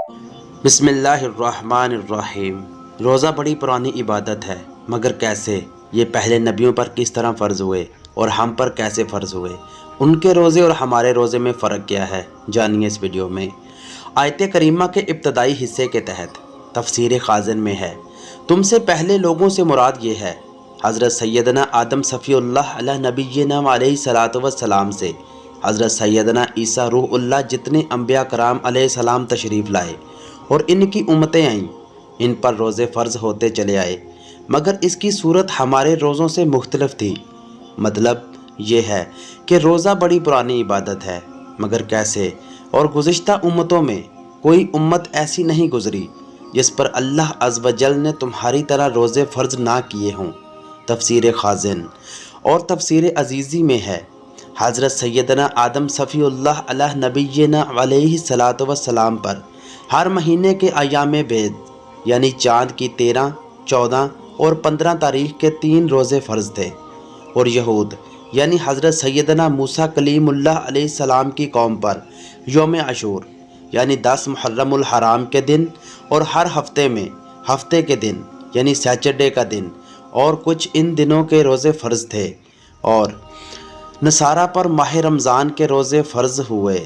بسم اللہ الرحمن الرحیم۔ روزہ بڑی پرانی عبادت ہے، مگر کیسے؟ یہ پہلے نبیوں پر کس طرح فرض ہوئے اور ہم پر کیسے فرض ہوئے؟ ان کے روزے اور ہمارے روزے میں فرق کیا ہے؟ جانیے اس ویڈیو میں۔ آیت کریمہ کے ابتدائی حصے کے تحت تفسیر خازن میں ہے، تم سے پہلے لوگوں سے مراد یہ ہے حضرت سیدنا آدم صفی اللہ علیہ نبینا علیہ الصلوۃ والسلام سے حضرت سیدنا عیسیٰ روح اللہ جتنے انبیاء کرام علیہ السلام تشریف لائے اور ان کی امتیں آئیں، ان پر روزے فرض ہوتے چلے آئے، مگر اس کی صورت ہمارے روزوں سے مختلف تھی۔ مطلب یہ ہے کہ روزہ بڑی پرانی عبادت ہے، مگر کیسے؟ اور گزشتہ امتوں میں کوئی امت ایسی نہیں گزری جس پر اللہ عز و جل نے تمہاری طرح روزے فرض نہ کیے ہوں۔ تفسیر خازن اور تفسیر عزیزی میں ہے، حضرت سیدنا آدم صفی اللہ علیہ نبینا علیہ الصلوۃ والسلام پر ہر مہینے کے ایام بید یعنی چاند کی 13، 14 اور 15 تاریخ کے 3 روزے فرض تھے، اور یہود یعنی حضرت سیدنا موسیٰ کلیم اللہ علیہ السلام کی قوم پر یوم عاشور یعنی 10 محرم الحرام کے دن اور ہر ہفتے میں ہفتے کے دن یعنی سیچرڈے کا دن اور کچھ ان دنوں کے روزے فرض تھے، اور نصارہ پر ماہ رمضان کے روزے فرض ہوئے۔